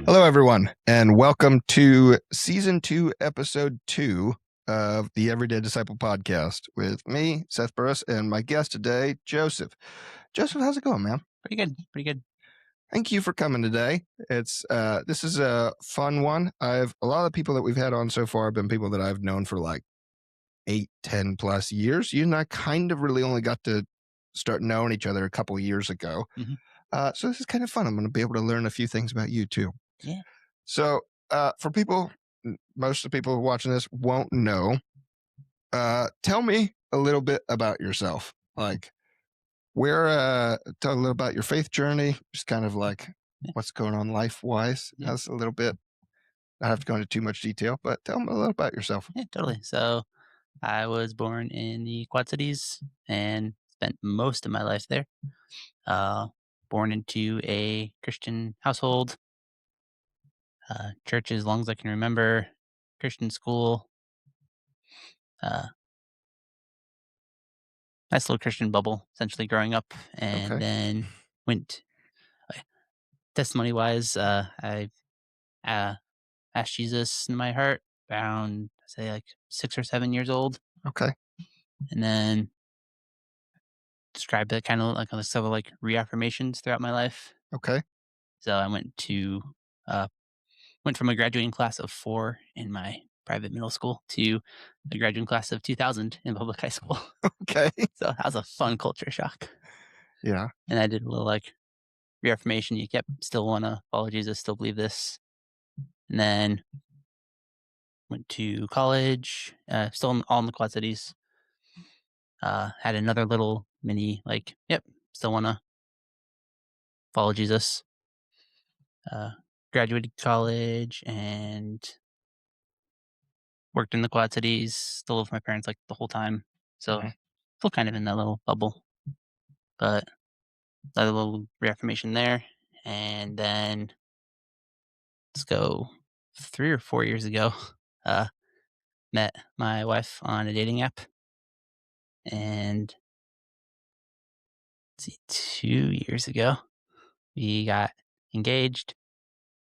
Hello, everyone, and welcome to Season 2, Episode 2 of the Everyday Disciple podcast with me, Seth Burris, and my guest today, Joseph. Joseph, how's it going, man? Pretty good. Thank you for coming today. This is a fun one. A lot of the people that we've had on so far have been people that I've known for like 8, 10 plus years. You and I kind of really only got to start knowing each other a couple of years ago. Mm-hmm. So this is kind of fun. I'm going to be able to learn a few things about you too. Yeah. So for people, most of the people watching this won't know, tell me a little bit about yourself. Like tell a little about your faith journey, just kind of like what's going on life-wise. Yeah. That's a little bit, I have to go into too much detail, but tell me a little about yourself. Yeah, totally. So I was born in the Quad Cities and spent most of my life there. Born into a Christian household, church as long as I can remember, Christian school, uh, nice little Christian bubble essentially growing up, and Okay. then went testimony wise. I asked Jesus in my heart around say like 6 or 7 years old, Okay. and then describe that kind of like several like reaffirmations throughout my life. Okay. So I went from a graduating class of 4 in my private middle school to a graduating class of 2000 in public high school. Okay. So that was a fun culture shock. Yeah. And I did a little like reaffirmation. You kept still want to follow Jesus, still believe this. And then went to college, still all in the Quad Cities. Had another little mini like, yep, still want to follow Jesus. Graduated college and worked in the Quad Cities, still lived with my parents like the whole time. So still kind of in that little bubble. But another little reaffirmation there. And then let's go 3 or 4 years ago, met my wife on a dating app. And let's see, 2 years ago, we got engaged.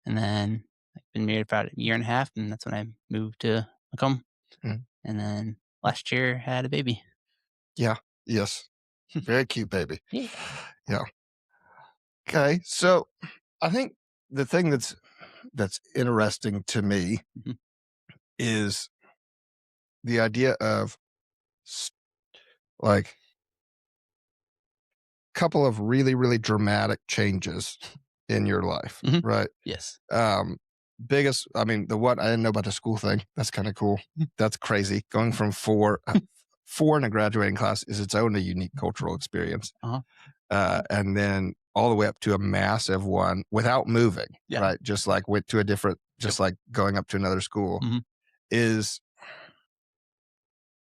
And then I've been married about a year and a half. And that's when I moved to Macomb. Mm. And then last year had a baby. Yeah. Yes. Very cute baby. Yeah. Yeah. Okay. So I think the thing that's interesting to me Mhm. is the idea of like a couple of really, really dramatic changes in your life, Mhm. right? Yes. Biggest, I mean, the what I didn't know about the school thing. That's kind of cool. That's crazy. Going from four in a graduating class is its own a unique cultural experience. And then all the way up to a massive one without moving, Yeah. right? Just like went to a different, just like going up to another school Mhm. is,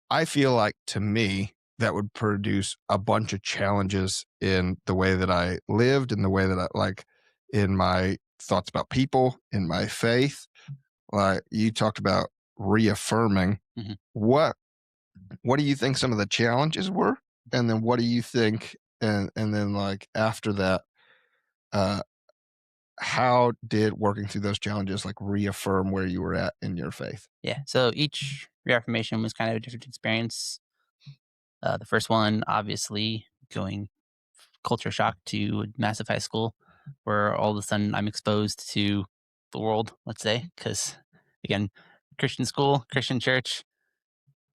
I feel like to me, that would produce a bunch of challenges in the way that I lived, in the way that I like in my thoughts about people, in my faith. Like you talked about reaffirming. Mhm. What do you think some of the challenges were? And then what do you think and then like after that, uh how did working through those challenges like reaffirm where you were at in your faith? Yeah. So each reaffirmation was kind of a different experience. The first one, obviously, going culture shock to massive high school, where all of a sudden I'm exposed to the world, let's say, because again, Christian school, Christian church.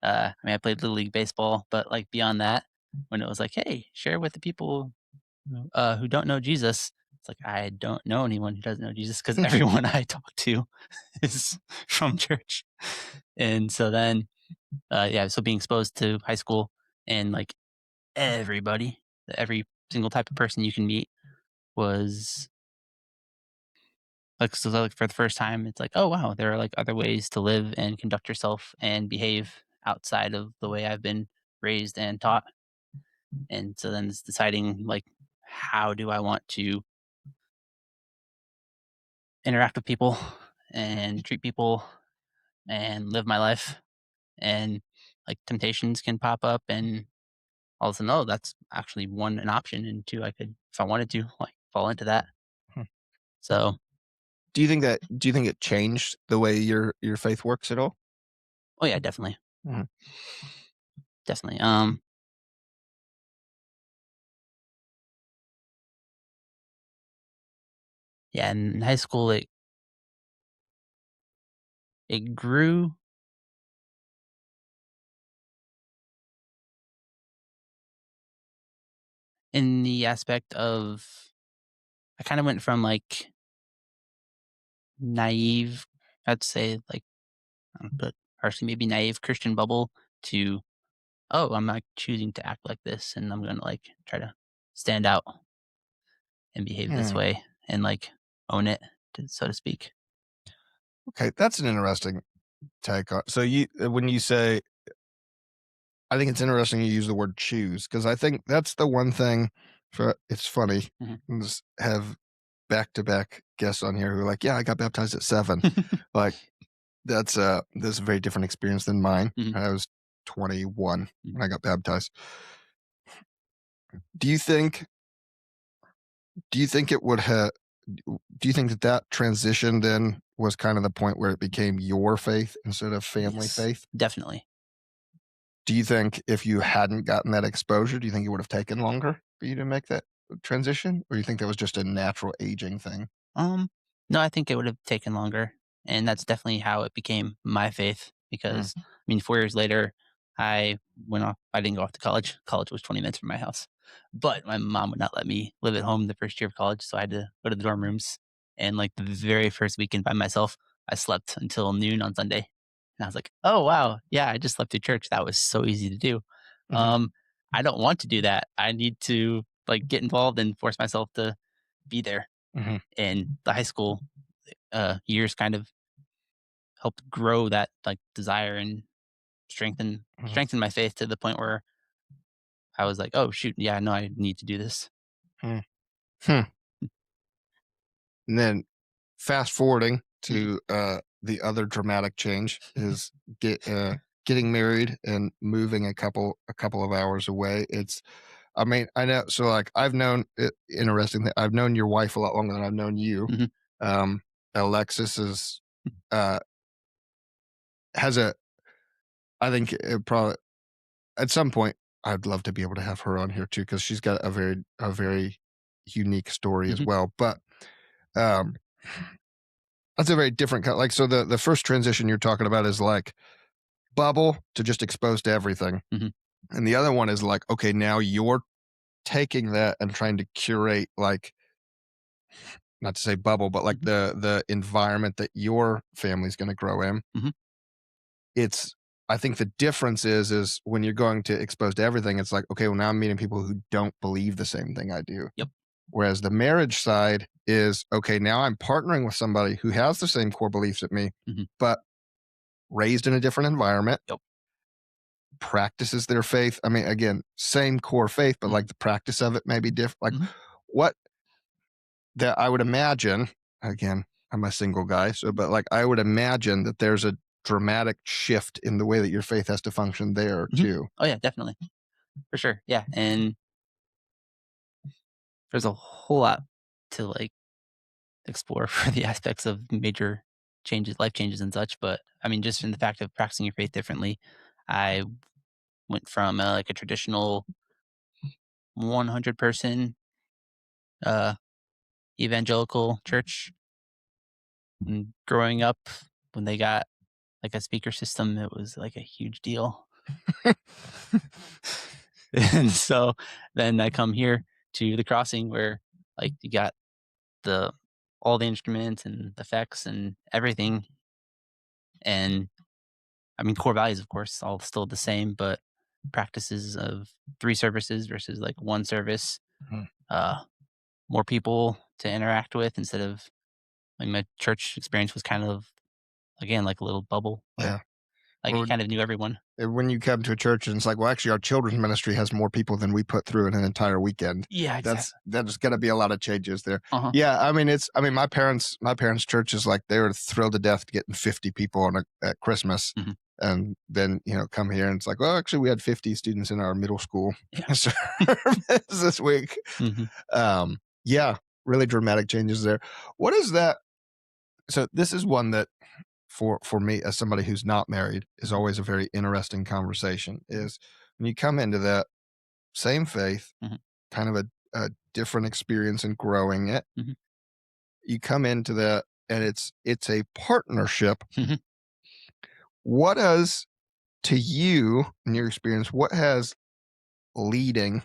I mean, I played Little League baseball, but like beyond that, when it was like, hey, share with the people who don't know Jesus, it's like I don't know anyone who doesn't know Jesus because everyone I talk to is from church. And so then, so being exposed to high school and like everybody, every single type of person you can meet was like, so like for the first time, it's like, oh wow, there are like other ways to live and conduct yourself and behave outside of the way I've been raised and taught. And so then it's deciding like, how do I want to interact with people and treat people and live my life, and like temptations can pop up and all of a sudden, oh, that's actually an option, and two, I could, if I wanted to, like fall into that. Hmm. So Do you think it changed the way your faith works at all? Oh yeah, definitely, Mhm. definitely. Yeah, in high school it grew in the aspect of I kind of went from like naive, I'd say like, but partially maybe naive Christian bubble to oh, I'm like choosing to act like this, and I'm gonna like try to stand out and behave this Hmm. way and like own it, so to speak. Okay, that's an interesting take on. So you when you say, I think it's interesting you use the word choose because I think that's the one thing. For it's funny, Mhm. I just have back to back guests on here who are like, yeah, I got baptized at 7. Like that's a very different experience than mine. Mhm, I was 21 mhm. when I got baptized. Do you think do you think it would have do you think that that transition then was kind of the point where it became your faith instead of family Yes, faith? definitely. Do you think if you hadn't gotten that exposure, do you think it would have taken longer for you to make that transition? Or you think that was just a natural aging thing? Um, no, I think it would have taken longer, and that's definitely how it became my faith. Mm, Because I mean, 4 years later, I went off. I didn't go off to college. College was 20 minutes from my house, but my mom would not let me live at home the first year of college, so I had to go to the dorm rooms. And like the very first weekend by myself, I slept until noon on Sunday, and I was like, "Oh wow, yeah, I just slept at church. That was so easy to do." mhm, Um, I don't want to do that. I need to like get involved and force myself to be there, mhm, and the high school years kind of helped grow that like desire and mhm, strengthen my faith to the point where I was like, oh shoot, yeah, no, I need to do this. hmm, hmm. And then fast forwarding Mhm, to the other dramatic change is getting married and moving a couple of hours away. It's I mean, I know. So, like, I've known it, interesting that I've known your wife a lot longer than I've known you. mhm, Um, Alexis uh, has a, I think it probably at some point I'd love to be able to have her on here too because she's got a very unique story as mhm, well. But um, that's a very different kind. Like, so the first transition you're talking about is like bubble to just exposed to everything, mhm, and the other one is like, okay, now you're taking that and trying to curate like not to say bubble, but like mhm, the environment that your family's gonna grow in. mhm. It's I think the difference is when you're going to expose to everything, it's like, okay, well, now I'm meeting people who don't believe the same thing I do. Yep. Whereas the marriage side is, okay, now I'm partnering with somebody who has the same core beliefs at me, Mhm. but raised in a different environment, Yep. practices their faith. I mean, again, same core faith, but like Mhm. the practice of it may be different. Like Mhm. what that I would imagine, again, I'm a single guy, so but like I would imagine that there's a dramatic shift in the way that your faith has to function there Mhm. too. Oh yeah, definitely for sure. Yeah, and there's a whole lot to like explore for the aspects of major changes, life changes, and such. But I mean, just in the fact of practicing your faith differently, I went from like a traditional 100 person uh, evangelical church. And growing up, when they got like a speaker system, it was like a huge deal. And so then I come here to the crossing where like you got the all the instruments and effects and everything. And I mean, core values, of course, all still the same, but practices of 3 services versus like 1 service, Mhm. uh, more people to interact with instead of like my church experience was kind of again like a little bubble where Yeah. like you Or kind of knew everyone. when you come to a church and it's like, well, actually, our children's ministry has more people than we put through in an entire weekend. Yeah, exactly. That's going to be a lot of changes there. Uh-huh. Yeah, I mean, it's. I mean, my parents' church is like they were thrilled to death getting 50 people at Christmas, Mhm. and then come here and it's like, well, actually, we had 50 students in our middle school Yeah. service this week. Mhm. Yeah, really dramatic changes there. What is that? So this is one that for me as somebody who's not married is Mhm, always a very interesting conversation is when you come into that same faith, mhm, kind of a different experience in growing it. mhm, You come into that and it's a partnership. mhm. What does to you in your experience, what has leading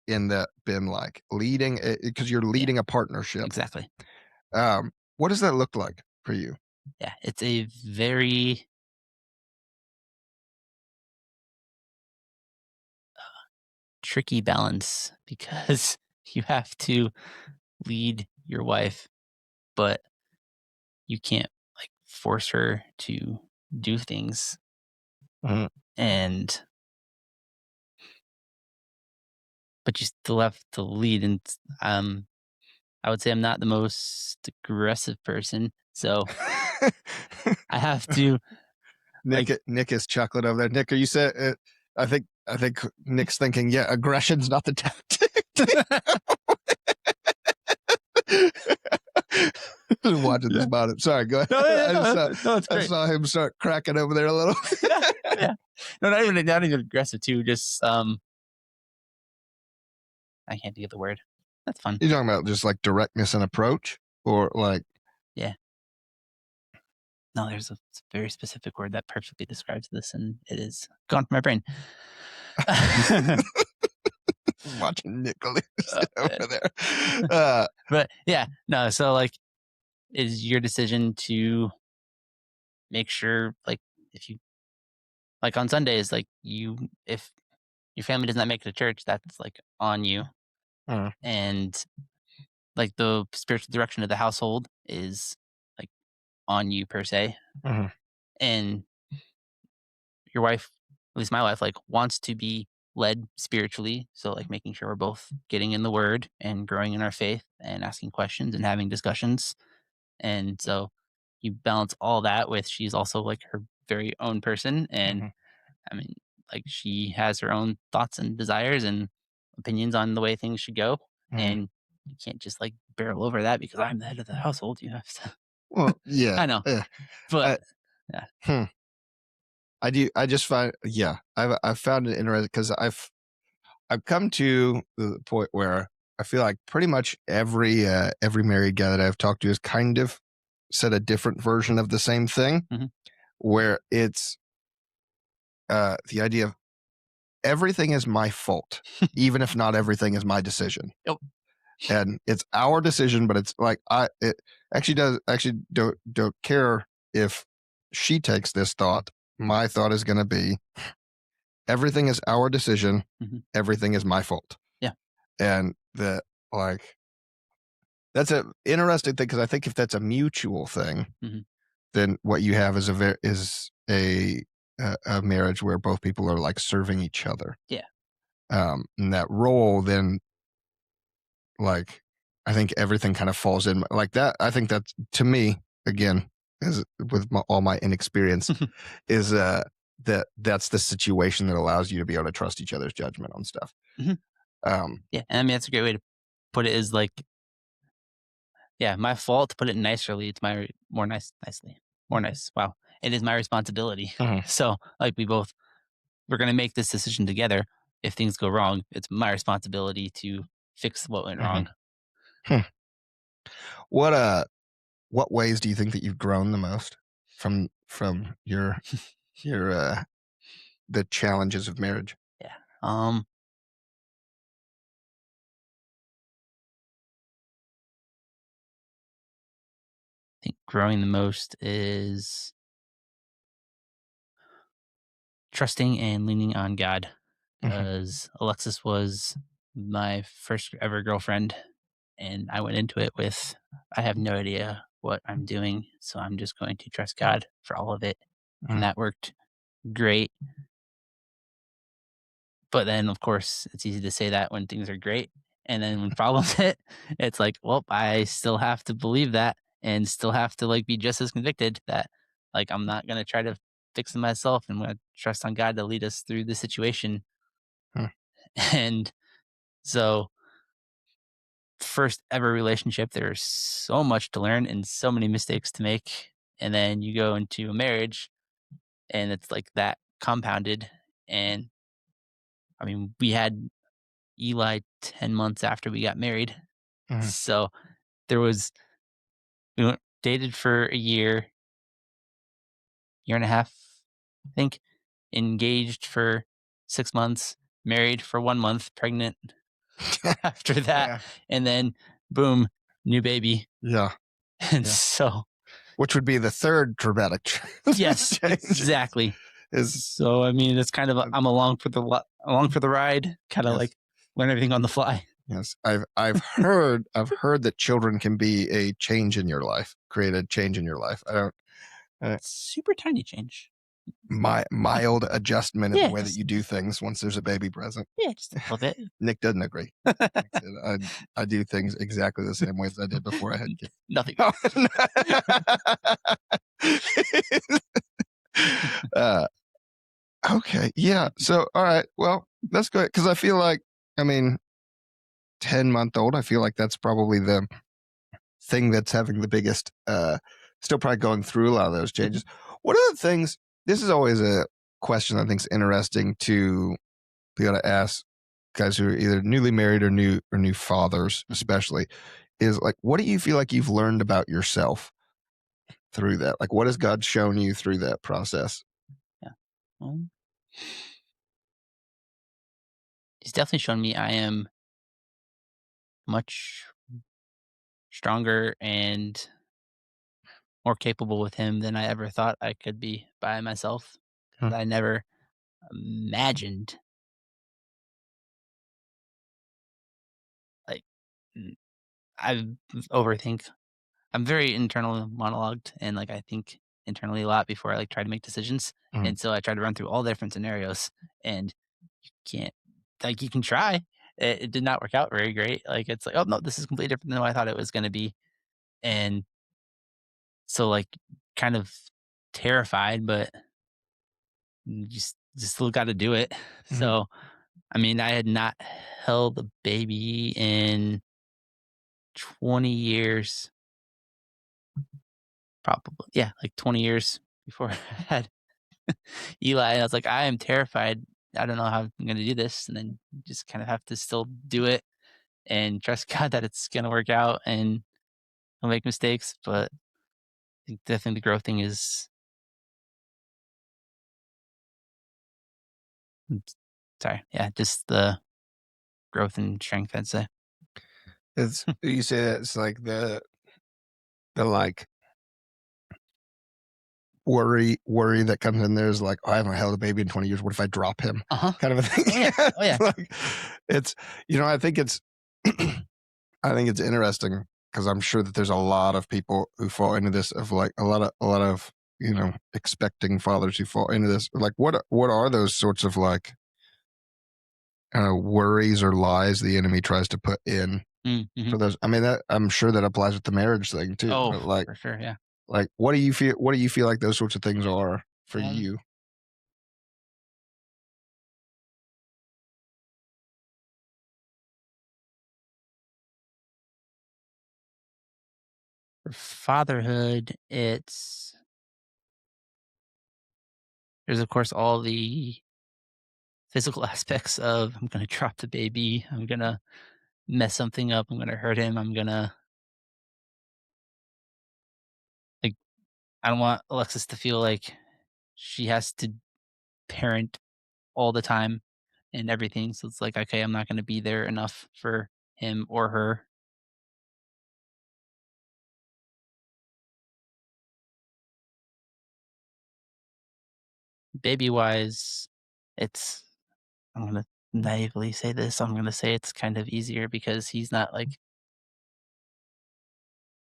in that been like? Leading because you're Yeah, leading a partnership. exactly. What does that look like for you? Yeah, it's a very tricky balance because you have to lead your wife, but you can't like force her to do things, Mhm. and but you still have to lead. And I would say I'm not the most aggressive person, so I have to like Nick is chuckling over there. Nick, are you saying? I think Nick's thinking, yeah, aggression's not the tactic. Watching this yeah. about it. Sorry, go ahead. No, yeah, no, no, it's I great. saw him start cracking over there a little. Yeah, yeah. No, not even aggressive too. Just I can't think of the word. That's fun. You talking about just like directness and approach, or like Yeah. No, there's a very specific word that perfectly describes this, and it is gone from my brain. watching Nick lose it Yeah. over there? Uh, But yeah, no. So like, is your decision to make sure, like, if you like on Sundays, like you, if your family does not make it to church, that's like on you, mm, and like the spiritual direction of the household is like on you per se, mhm, and your wife, at least my wife, like wants to be led spiritually. So like making sure we're both getting in the word and growing in our faith and asking questions and having discussions. And so you balance all that with she's also like her very own person. And mhm, I mean, like she has her own thoughts and desires and opinions on the way things should go. mhm. And you can't just like barrel over that because I'm the head of the household. You have to, Well, yeah, I know, yeah. but I, yeah. hmm. I do. I just find, yeah, I've found it interesting because I've come to the point where I feel like pretty much every married guy that I've talked to has kind of said a different version of the same thing, Mhm. where it's the idea of everything is my fault, even if not everything is my decision. Yep. And it's our decision, but it's like it actually don't care if she takes this thought. My thought is going to be everything is our decision, Mhm. everything is my fault. Yeah. And that, like, that's a interesting thing because I think if that's a mutual thing, Mhm. then what you have is a marriage where both people are like serving each other. Yeah. And that role then, like, I think everything kind of falls in like that. I think that's to me again, as with all my inexperience, is that's the situation that allows you to be able to trust each other's judgment on stuff. Mhm. Um, Yeah, and I mean, that's a great way to put it is like, yeah, my fault, to put it nicerly, it's my more nicely, more nice. Wow. It is my responsibility. mhm, So, like, we're gonna make this decision together. If things go wrong, it's my responsibility to fix what went mhm. wrong. Hmm. What what ways do you think that you've grown the most from your the challenges of marriage? Yeah. I think growing the most is trusting and leaning on God, Mhm, because Alexis was my first ever girlfriend, and I went into it with, I have no idea what I'm doing, so I'm just going to trust God for all of it, and mhm, that worked great. But then, of course, it's easy to say that when things are great, and then when problems hit, it's like, well, I still have to believe that and still have to like be just as convicted that like I'm not gonna try to fix it myself. I'm gonna trust on God to lead us through the situation. hmm, And so first ever relationship, there's so much to learn and so many mistakes to make. And then you go into a marriage and it's like that compounded. And I mean, we had Eli 10 months after we got married. Mhm. So there was, we went, dated for a year and a half, I think, engaged for 6 months, married for 1 month, pregnant after that. Yeah. And then boom, new baby. Yeah. And Yeah. so, Which would be the third dramatic yes, change exactly. is So, I mean, it's kind of I'm along for the ride, kinda yes. like learn everything on the fly. Yes. I've heard that children can be a change in your life, create a change in your life. I don't Super tiny change. mild adjustment in the Yeah, way that you do things once there's a baby present. just a little bit. Nick doesn't agree. Nick said, I do things exactly the same way as I did before I had kids. Nothing. uh, okay. Yeah. So, all right. Well, that's good. Cause I feel like, I mean, 10-month-old, I feel like that's probably the thing that's having the biggest, still probably going through a lot of those Mhm, changes. What are the things, this is always a question I think is interesting to be able to ask guys who are either newly married or new fathers, mhm, especially, is like, what do you feel like you've learned about yourself through that? Like, what has God shown you through that process? yeah. Um, he's definitely shown me I am much stronger and more capable with him than I ever thought I could be by myself. Hmm. Because I never imagined, like, mm, I overthink. I'm very internal monologued, and, like, I think internally a lot before I, like, try to make decisions, Hmm. and so I try to run through all the different scenarios, and you can't, like, you can try. It did not work out very great. Like, it's like, "Oh, no, this is completely different than what I thought it was gonna be," and so, like, kind of terrified, but you just still gotta do it. Hmm. So, I mean, I had not held a baby in 20 years, probably. Yeah, like 20 years before I had Eli. And I was like, I am terrified. I don't know how I'm going to do this. And then you just kind of have to still do it and trust God that it's going to work out and I'll make mistakes. But I think definitely the growth thing is, mm, sorry. Yeah, just the growth and strength, I'd say. It's you say that it's like the like worry that comes in there is like, oh, I haven't held a baby in 20 years. What if I drop him? Uh huh. Kind of a Oh, thing. yeah. Oh, It's yeah. like it's I think it's I think it's interesting because I'm sure that there's a lot of people who fall into this of like a lot of expecting fathers who fall into this. Like what are those sorts of like worries or lies the enemy tries to put in Mm-hmm. for those? I mean, that I'm sure that applies with the marriage thing too. Oh, But like for sure. Yeah. what do you feel? What do you feel like those sorts of things are for Um, you? for fatherhood, there's, of course, all the physical aspects of I'm going to drop the baby. I'm going to mess something up. I'm going to hurt him. I'm going to, like, I don't want Alexis to feel like she has to parent all the time and everything. So it's like, okay, I'm not going to be there enough for him or her. Baby wise, it's, I'm going to naively say this. I'm going to say it's kind of easier because he's not like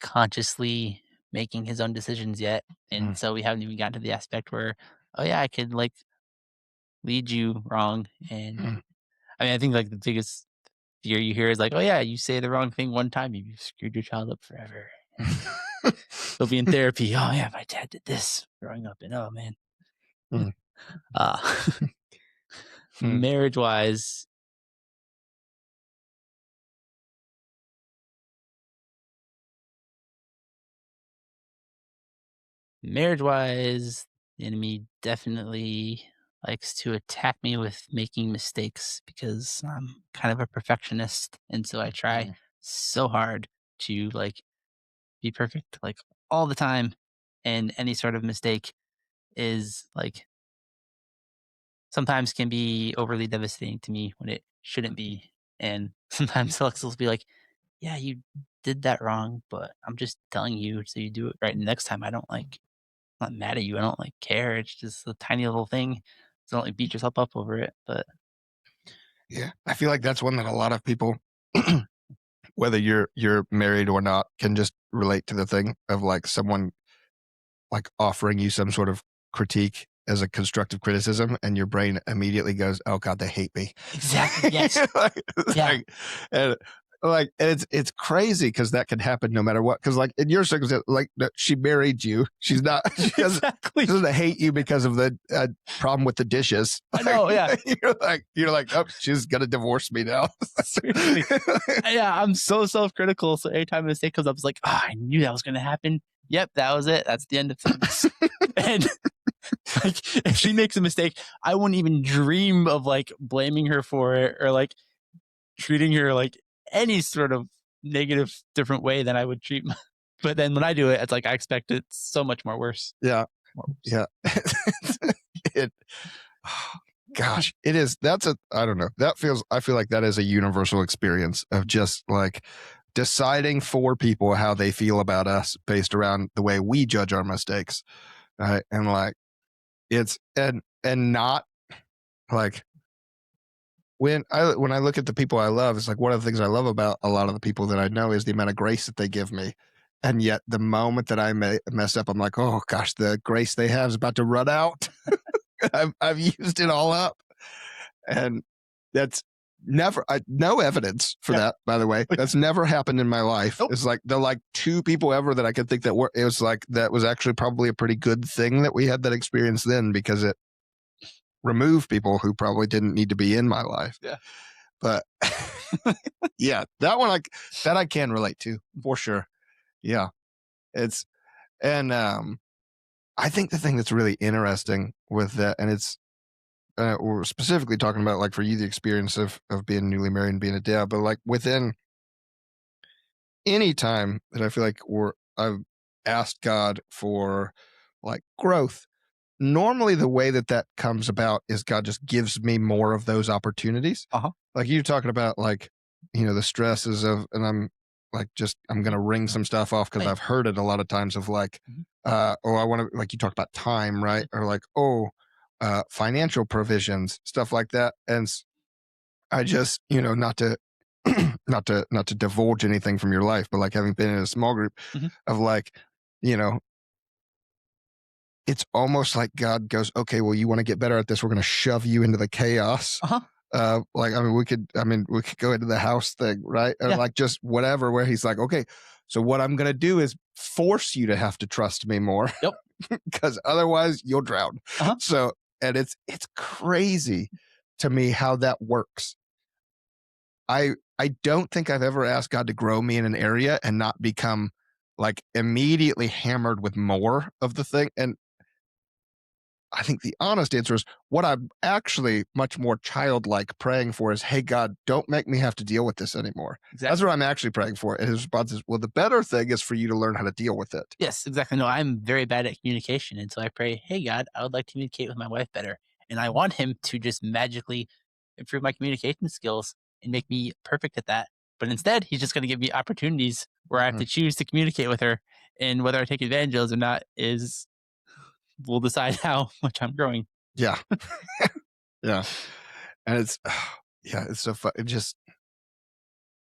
consciously making his own decisions yet. Mm, And so we haven't even gotten to the aspect where, oh, yeah, I could like lead you wrong. And mm. I mean, I think like the biggest fear you hear is like, "Oh, yeah, you say the wrong thing one time, you've screwed your child up forever." And they'll be in therapy, "Oh, yeah, my dad did this growing up, and oh, man." Mm, Uh, mm, marriage-wise, Marriage-wise, the enemy definitely likes to attack me with making mistakes because I'm kind of a perfectionist, and so I try Mm. so hard to, like, be perfect, like, all the time, and any sort of mistake is, like, sometimes can be overly devastating to me when it shouldn't be, and sometimes Alexa will be like, "Yeah, you did that wrong, but I'm just telling you so you do it right next time. I don't, like, I'm not mad at you. I don't, like, care. It's just a tiny little thing. So don't, like, beat yourself up over it." But Yeah, I feel like that's one that a lot of people, whether you're married or not, can just relate to the thing of like someone like offering you some sort of critique as a constructive criticism, and your brain immediately goes, "Oh God, they hate me." exactly, yes. like, Yeah, like, and it's crazy because that can happen no matter what. Because like in your circumstance, like she married you, she's not she exactly. doesn't hate you because of the problem with the dishes. I know, yeah. You're like, oh, she's gonna divorce me now. Seriously. Yeah, I'm so self-critical, so anytime a mistake comes up, it's like, "Oh, I knew that was gonna happen. Yep, that was it. That's the end of things." And, like, if she makes a mistake, I wouldn't even dream of, like, blaming her for it or, like, treating her like any sort of negative different way than I would treat my but then when I do it, it's like I expect it so much more worse. Yeah, More worse. yeah. it gosh, it is. That's a, I don't know. That feels, I feel like that is a universal experience of just like deciding for people how they feel about us based around the way we judge our mistakes. Right. And like, it's, and not like when I look at the people I love, it's like one of the things I love about a lot of the people that I know is the amount of grace that they give me. And yet the moment that I mess up, I'm like, oh gosh, the grace they have is about to run out. I've used it all up. And that's never, no evidence for Yeah. that, by the way. That's never happened in my life. Nope. It's like the like two people ever that I could think that were, it was like, that was actually probably a pretty good thing that we had that experience then, because it removed people who probably didn't need to be in my life. Yeah. But yeah, that one, like that I can relate to for sure. Yeah. It's, and I think the thing that's really interesting with that, and it's, we're specifically talking about like for you the experience of being newly married and being a dad, but like within any time that I feel like I've asked God for like growth, normally the way that that comes about is God just gives me more of those opportunities. Uh-huh. Like you're talking about like, the stresses of, and I'm like, just, I'm going to ring some stuff off because Right. I've heard it a lot of times of like, Mhm. oh, I want to, like you talked about time, right? Or like, oh, financial provisions, stuff like that. And I just, not to, not to divulge anything from your life, but like having been in a small group Mhm. of like, you know, it's almost like God goes, okay, well, you want to get better at this. We're going to shove you into the chaos. Uh-huh. Like, we could go into the house thing, right? Or Yeah. like just whatever, where he's like, okay, so what I'm going to do is force you to have to trust me more Yep. because otherwise you'll drown. Uh-huh. So, and it's crazy to me how that works. I don't think I've ever asked God to grow me in an area and not become like immediately hammered with more of the thing. And I think the honest answer is what I'm actually much more childlike praying for is, hey, God, don't make me have to deal with this anymore. That's Exactly. what I'm actually praying for. And his response is, well, the better thing is for you to learn how to deal with it. Yes, exactly. No, I'm very bad at communication, and so I pray, "Hey, God, I would like to communicate with my wife better." And I want him to just magically improve my communication skills and make me perfect at that. But instead, he's just gonna give me opportunities where I have Mhm. to choose to communicate with her, and whether I take advantage of those or not is will decide how much I'm growing. Yeah. Yeah. And it's, yeah, it's so fun. It just,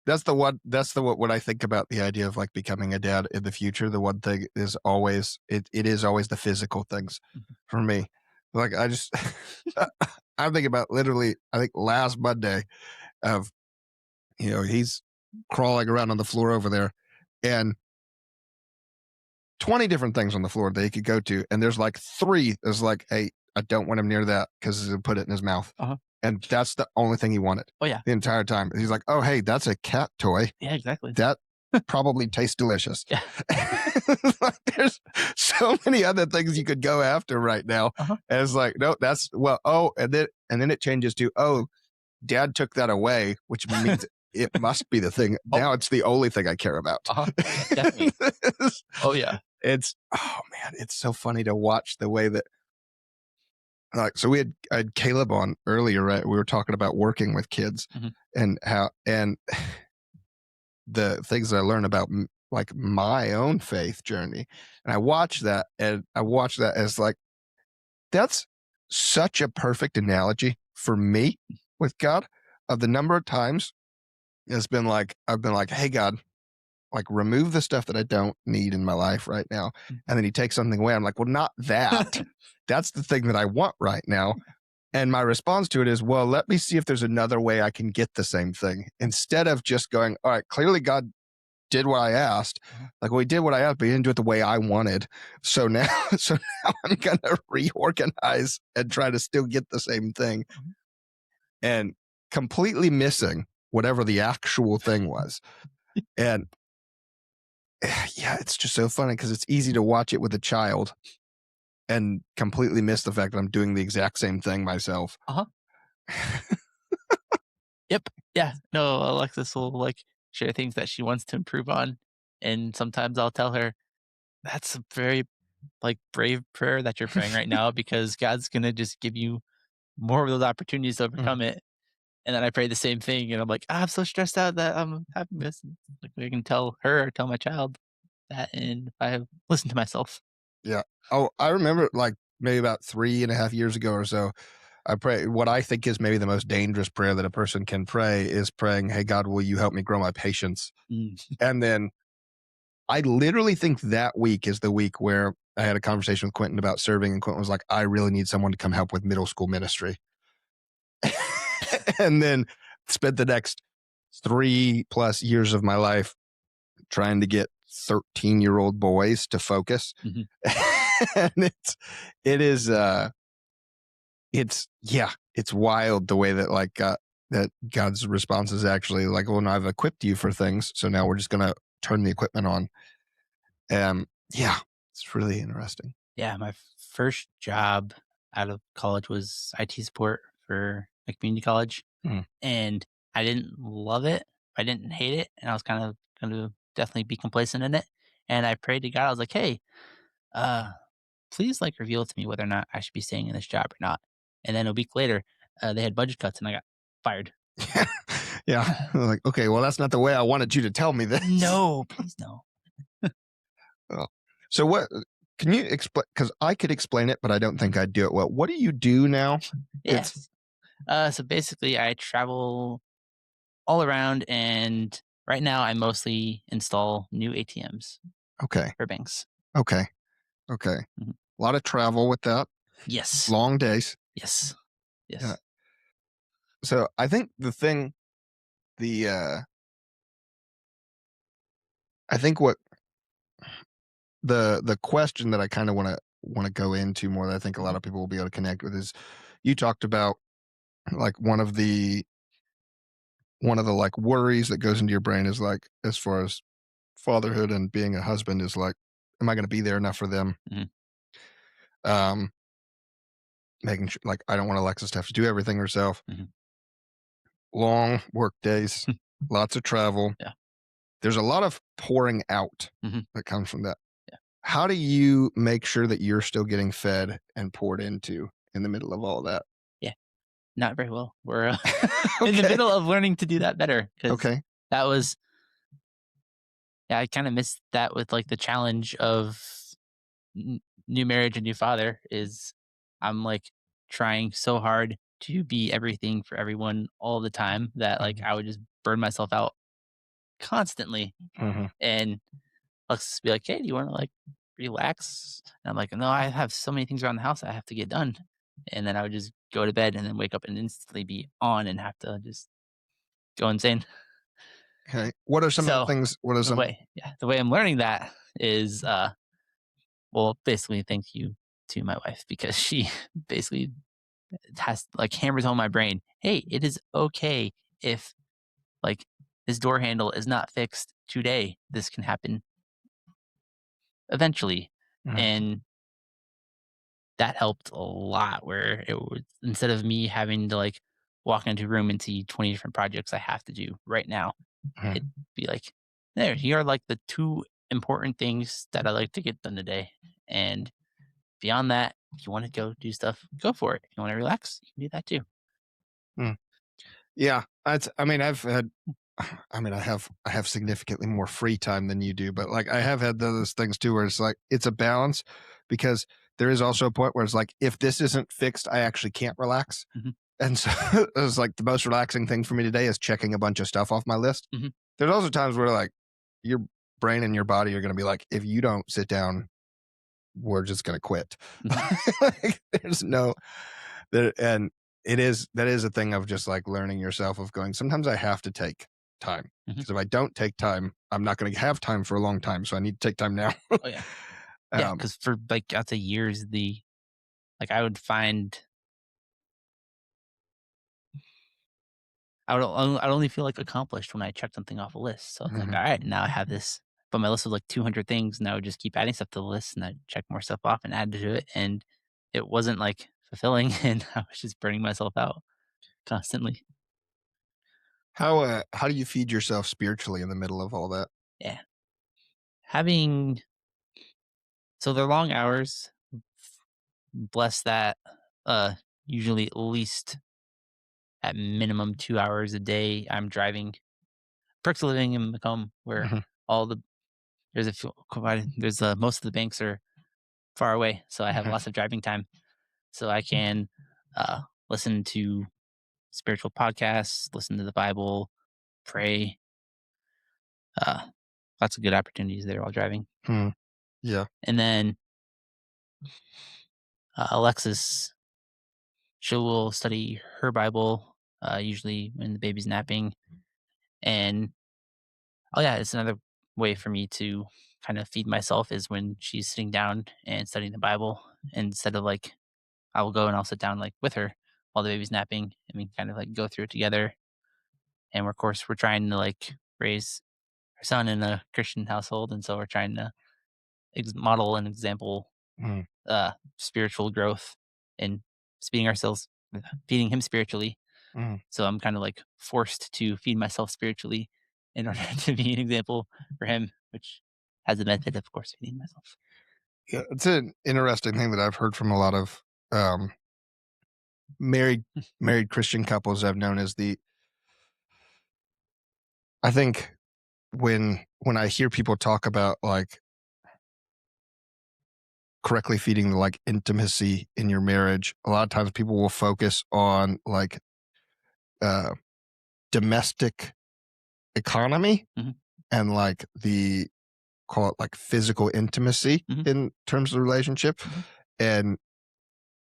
that's the what when I think about the idea of like becoming a dad in the future, the one thing is always, it is always the physical things Mhm. for me. Like I just, I'm thinking about literally, I think last Monday of, he's crawling around on the floor over there and 20 different things on the floor that he could go to. And there's like three that's like, hey, I don't want him near that because he'll put it in his mouth. Uh-huh. And that's the only thing he wanted Oh, yeah. the entire time. He's like, oh, hey, that's a cat toy. Yeah, exactly. That probably tastes delicious. Yeah. Like, there's so many other things you could go after right now. Uh-huh. And it's like, no, that's well, oh, and then it changes to, oh, dad took that away, which means it must be the thing. Oh, Now it's the only thing I care about. uh-huh. Yeah, definitely. Oh, yeah. It's oh man, it's so funny to watch the way that like so I had Caleb on earlier, right? We were talking about working with kids Mhm. and how and the things that I learned about like my own faith journey. And I watched that and I watched that as like that's such a perfect analogy for me with God of the number of times it's been like I've been like, hey God, like remove the stuff that I don't need in my life right now. And then he takes something away. I'm like, well, not that. That's the thing that I want right now. And my response to it is, well, let me see if there's another way I can get the same thing instead of just going, all right, clearly God did what I asked. Like, well, he did what I asked, but he didn't do it the way I wanted. So now, so now I'm going to reorganize and try to still get the same thing and completely missing whatever the actual thing was. And yeah, it's just so funny because it's easy to watch it with a child and completely miss the fact that I'm doing the exact same thing myself. Uh-huh. Yep. Yeah. No, Alexis will like share things that she wants to improve on. And sometimes I'll tell her, that's a very like brave prayer that you're praying right now because God's gonna just give you more of those opportunities to Mhm. overcome it. And then I pray the same thing and I'm like, I'm so stressed out that I'm having this. And like I can tell her, tell my child that and if I have listened to myself. Yeah. Oh, I remember like maybe about 3.5 years ago or so, I pray what I think is maybe the most dangerous prayer that a person can pray is praying, hey, God, will you help me grow my patience? Mm. And then I literally think that week is the week where I had a conversation with Quentin about serving, and Quentin was like, I really need someone to come help with middle school ministry. And then spent the next 3+ years of my life trying to get 13-year-old boys to focus. Mhm. And it is it's yeah, it's wild the way that like that God's response is actually like, well, no, I've equipped you for things, so now we're just gonna turn the equipment on. Yeah, it's really interesting. Yeah, my first job out of college was IT support for a community college. Mm. And I didn't love it. I didn't hate it. And I was kind of going to definitely be complacent in it. And I prayed to God. I was like, hey, uh, please like reveal to me whether or not I should be staying in this job or not. And then a week later, they had budget cuts and I got fired. Yeah, like okay, well, that's not the way I wanted you to tell me this. No, please no. Oh. So what? Can you explain? Because I could explain it, but I don't think I'd do it well. What do you do now? It's Yes. So basically, I travel all around, and right now I mostly install new ATMs okay, for banks. okay, okay. Mhm. A lot of travel with that. Yes. Long days. Yes. Yeah. Yes. So I think the I think what the question that I kind of want to go into more that I think a lot of people will be able to connect with is you talked about like one of the like worries that goes into your brain is like as far as fatherhood and being a husband is like, am I going to be there enough for them? Mhm. Um, making sure like I don't want Alexis to have to do everything herself. Mhm. Long work days, lots of travel. Yeah. There's a lot of pouring out Mhm. that comes from that. Yeah. How do you make sure that you're still getting fed and poured into in the middle of all that? Yeah. Not very well. We're in the Okay. middle of learning to do that better because Okay. that was, yeah, I kind of missed that with like the challenge of new marriage and new father is I'm like trying so hard to be everything for everyone all the time that like Mhm. I would just burn myself out constantly. Mhm. And let's just be like, hey, do you want to like relax? And I'm like, no, I have so many things around the house I have to get done. And then I would just go to bed and then wake up and instantly be on and have to just go insane. Okay. What are some of the So things? What are the some? way, yeah, the way I'm learning that is, well, basically, thank you to my wife because she basically has like hammers on my brain. Hey, it is okay if like this door handle is not fixed today. This can happen eventually. Mhm. And that helped a lot where it was instead of me having to like walk into a room and see 20 different projects I have to do right now, it'd Mhm. be like, there, here are like the two important things that I like to get done today. And beyond that, if you want to go do stuff, go for it. If you want to relax, you can do that too. Mm. Yeah, I mean, I've had I mean, I have significantly more free time than you do, but, like, I have had those things too where it's like it's a balance because there is also a point where it's like, if this isn't fixed, I actually can't relax, Hmm. and so it was like the most relaxing thing for me today is checking a bunch of stuff off my list. Hmm. There's also times where, like, your brain and your body are gonna be like, "If you don't sit down, we're just gonna quit." Hmm. Like, there's no there and it is that is a thing of just, like, learning yourself of going, sometimes I have to take time Hmm. because if I don't take time, I'm not gonna have time for a long time, so I need to take time now. Oh yeah. Yeah. Um, Cause for like, I'd say years, like I would find I'd only feel, like, accomplished when I checked something off a list, so it's like, mhm. "Alright, now I have this." But my list was, like, 200 things, and I would just keep adding stuff to the list, and I'd check more stuff off and add to it, and it wasn't, like, fulfilling, and I was just burning myself out constantly. How do you feed yourself spiritually in the middle of all that? Yeah. Having so they're long hours, bless that, uh, usually at least at minimum 2 hours a day, I'm driving. Perks of living in Macomb where Mhm, all the there's a few quite there's, most of the banks are far away, so I have mhm, lots of driving time. So I can uh, listen to spiritual podcasts, listen to the Bible, pray. Uh, Lots of good opportunities there while driving. hmm, yeah, And then Alexis, she will study her Bible, usually when the baby's napping. And oh yeah, it's another way for me to kind of feed myself is when she's sitting down and studying the Bible instead of like I will go and I'll sit down like with her while the baby's napping and we kind of like go through it together. And of course we're trying to like raise our son in a Christian household, and so we're trying to model an example, mhm, spiritual growth and feeding ourselves, feeding him spiritually. mhm. So I'm kind of like forced to feed myself spiritually in order to be an example for him, which has the benefit, of course, feeding myself. Yeah, it's an interesting thing that I've heard from a lot of, um, married married Christian couples I've known is the I think when I hear people talk about, like, correctly feeding, like, intimacy in your marriage, a lot of times people will focus on, like, uh, domestic economy Hmm. and, like, the call it, like, physical intimacy Hmm. in terms of the relationship, Hmm. and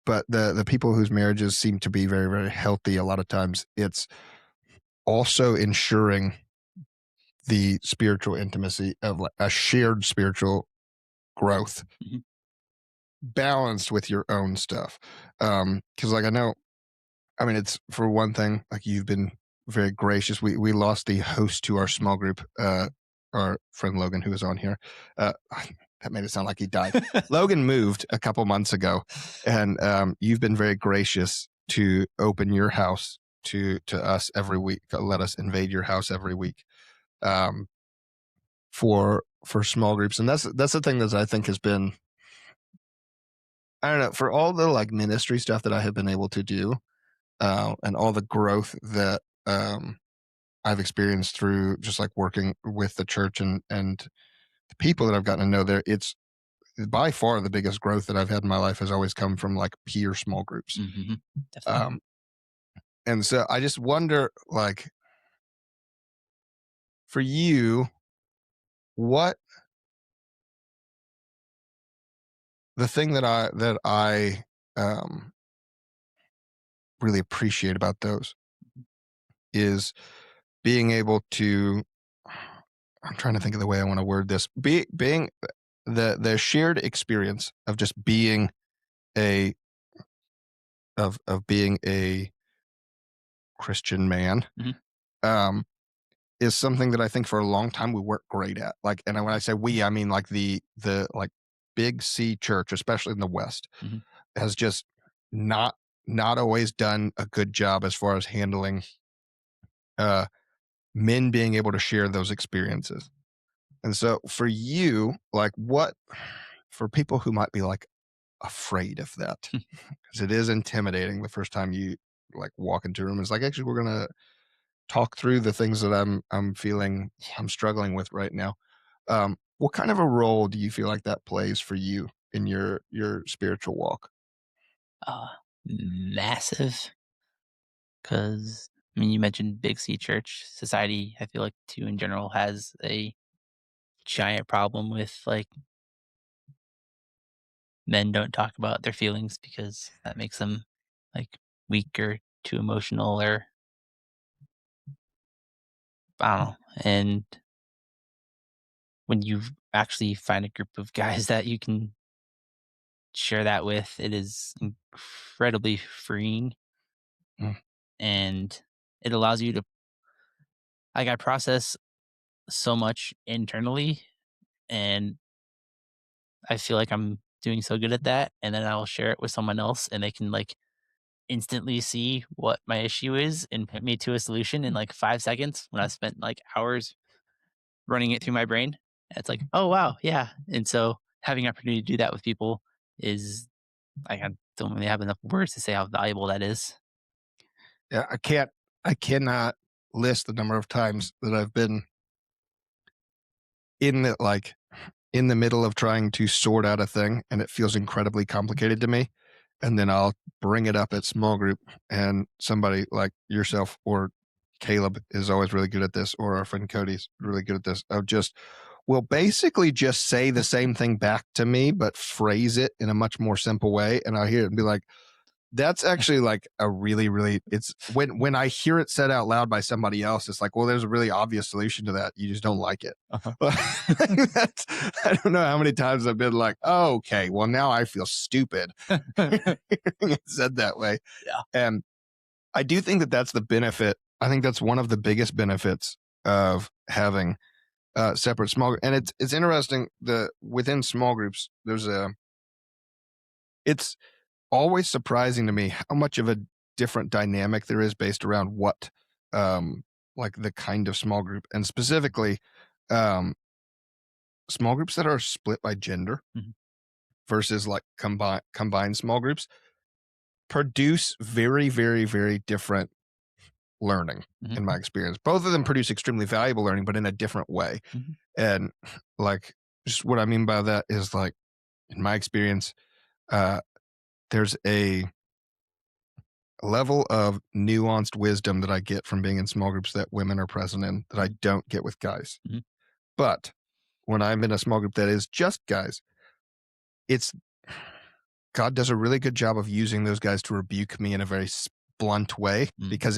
but the people whose marriages seem to be very, very healthy, a lot of times, it's also ensuring the spiritual intimacy of, like, a shared spiritual growth Hmm. balanced with your own stuff. Because like, I know I mean, it's for one thing, like, you've been very gracious. We lost the host to our small group, our friend Logan, who was on here. Uh, that made it sound like he died. Logan moved a couple months ago, and you've been very gracious to open your house to us every week. Let us invade your house every week um, for small groups, and that's the thing that I think has been. I don't know for all the like ministry stuff that I have been able to do, and all the growth that I've experienced through just like working with the church and the people that I've gotten to know there. It's by far the biggest growth that I've had in my life has always come from like peer small groups. Hmm. Definitely. Um, and so I just wonder, like, for you, what the thing that I um, really appreciate about those is being able to. I'm trying to think of the way I want to word this. Being the shared experience of just being a of being a Christian man, Hmm. um, is something that I think for a long time we weren't great at. Like, and when I say we, I mean like the like big C church, especially in the West, Mhm. has just not not always done a good job as far as handling uh men being able to share those experiences. And so for you, like what for people who might be like afraid of that, because it is intimidating the first time you like walk into a room. It's like actually we're gonna talk through the things that I'm feeling Yeah. I'm struggling with right now. What kind of a role do you feel like that plays for you in your spiritual walk? Uh, Massive, because I mean, you mentioned big C church society. I feel like too in general has a giant problem with like men don't talk about their feelings because that makes them like weak or too emotional or I don't know. And when you actually find a group of guys that you can share that with, it is incredibly freeing Mm, and it allows you to like I process so much internally and I feel like I'm doing so good at that and then I'll share it with someone else and they can like instantly see what my issue is and put me to a solution in like 5 seconds when I spent like hours running it through my brain. And it's like, "Oh wow, yeah." And so having an opportunity to do that with people is like I don't really have enough words to say how valuable that is. yeah, I cannot list the number of times that I've been in the like in the middle of trying to sort out a thing and it feels incredibly complicated to me. And then I'll bring it up at small group and somebody like yourself or Caleb is always really good at this, or our friend Cody's really good at this. Of just will basically just say the same thing back to me, but phrase it in a much more simple way. And I'll hear it and be like, that's actually like a really, really it's when I hear it said out loud by somebody else, it's like, well, there's a really obvious solution to that. You just don't like it. Uh-huh. That's, I don't know how many times I've been like, oh, okay, well now I feel stupid. It's said that way. Yeah. And I do think that that's the benefit. I think that's one of the biggest benefits of having separate small and it's interesting the within small groups there's a it's always surprising to me how much of a different dynamic there is based around what like the kind of small group and specifically um small groups that are split by gender Mhm, versus like combined small groups produce very very very different learning mhm, in my experience. Both of them produce extremely valuable learning but in a different way. mhm, And like just what I mean by that is like in my experience uh there's a level of nuanced wisdom that I get from being in small groups that women are present in that I don't get with guys. mhm, But when I'm in a small group that is just guys, it's God does a really good job of using those guys to rebuke me in a very blunt way. mm, Because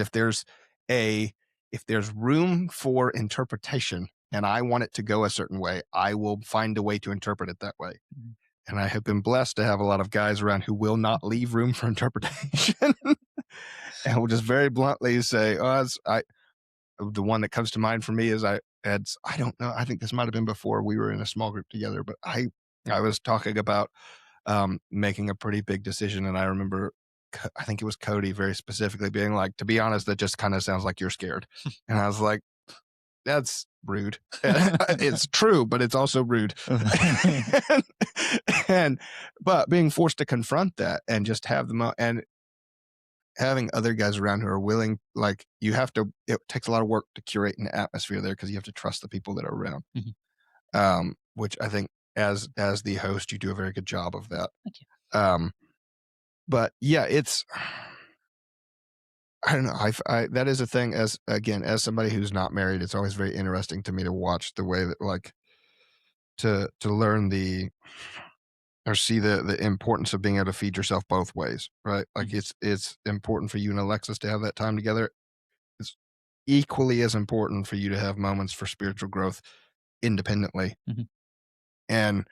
a if there's room for interpretation and I want it to go a certain way, I will find a way to interpret it that way. mhm, And I have been blessed to have a lot of guys around who will not leave room for interpretation and will just very bluntly say, "Oh, the one that comes to mind for me is I don't know, I think this might have been before we were in a small group together, but I was talking about making a pretty big decision, and I remember I think it was Cody very specifically being like, "To be honest, that just kind of sounds like you're scared," and I was like, "That's rude." It's true, but it's also rude. and, and but being forced to confront that and just have them and having other guys around who are willing, like you have to, it takes a lot of work to curate an atmosphere there because you have to trust the people that are around. mhm. Which I think as the host, you do a very good job of that. Thank you. Um, but yeah, it's I don't know. That is a thing. As again, as somebody who's not married, it's always very interesting to me to watch the way that like to learn the or see the importance of being able to feed yourself both ways, right? Like Mhm, it's important for you and Alexis to have that time together. It's equally as important for you to have moments for spiritual growth independently. mhm. And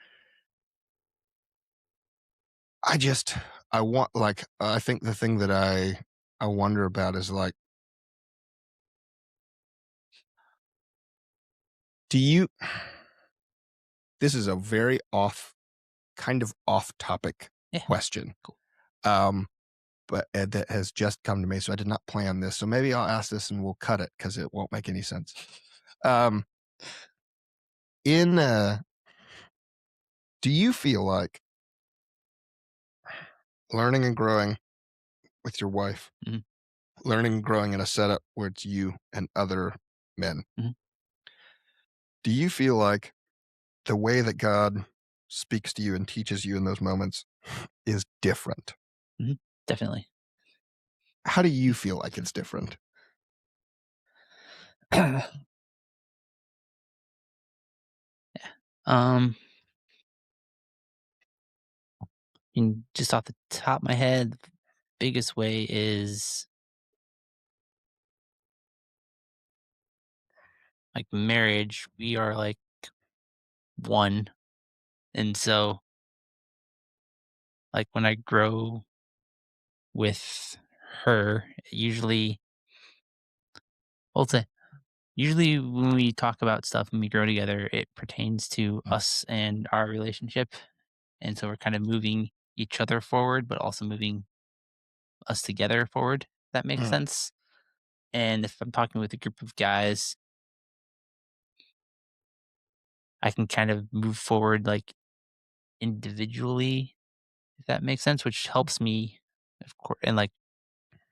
I just I want like I think the thing that I wonder about is like Do you? This is a very kind of off topic Yeah, question. cool. Um, but that has just come to me, so I did not plan this. So maybe I'll ask this and we'll cut it because it won't make any sense. Um, in Do you feel like learning and growing with your wife, Mhm, learning and growing in a setup where it's you and other men, mhm, do you feel like the way that God speaks to you and teaches you in those moments is different? mhm. Definitely. How do you feel like it's different? Um, and just off the top of my head, the biggest way is like marriage. We are like one, and so like when I grow with her, well, it's usually when we talk about stuff and we grow together, it pertains to us and our relationship, and so we're kind of moving each other forward, but also moving us together forward. If that makes Mm, sense. And if I'm talking with a group of guys, I can kind of move forward like individually, if that makes sense, which helps me, of course, and like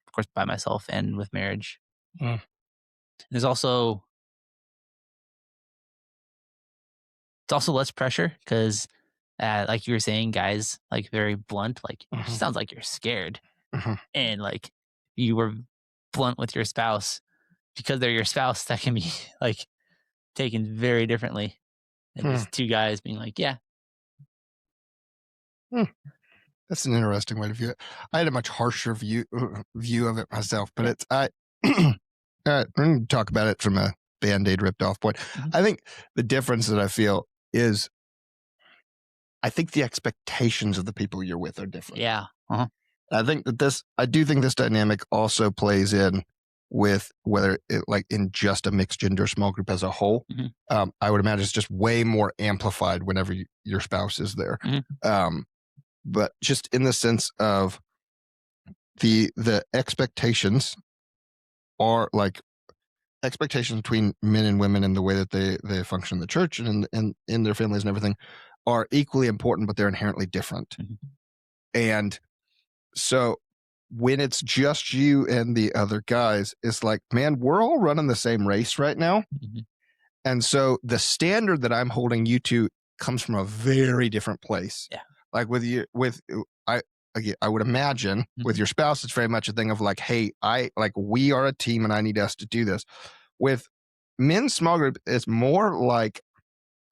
of course by myself and with marriage. mm, There's also it's also less pressure because, like you were saying, guys, like very blunt, like mhm, sounds like you're scared, mhm, and like you were blunt with your spouse because they're your spouse. That can be like taken very differently than mm, just two guys being like, yeah, mm. That's an interesting way to view it. I had a much harsher view of it myself, but yeah, it's I. We're going to talk about it from a Band-Aid ripped off point. mhm, I think the difference that I feel is I think the expectations of the people you're with are different. yeah, uh-huh, I do think this dynamic also plays in with whether it like in just a mixed gender small group as a whole. mhm, I would imagine it's just way more amplified whenever your spouse is there. mhm, Um, but just in the sense of the expectations are like expectations between men and women and the way that they function in the church and in their families and everything are equally important, but they're inherently different. mhm, And so when it's just you and the other guys, it's like, man, we're all running the same race right now. mhm, And so the standard that I'm holding you to comes from a very different place. yeah, Like with you, I, again, I would imagine with mhm, your spouse, it's very much a thing of like, hey, we are a team and I need us to do this. With men's small group, it's more like,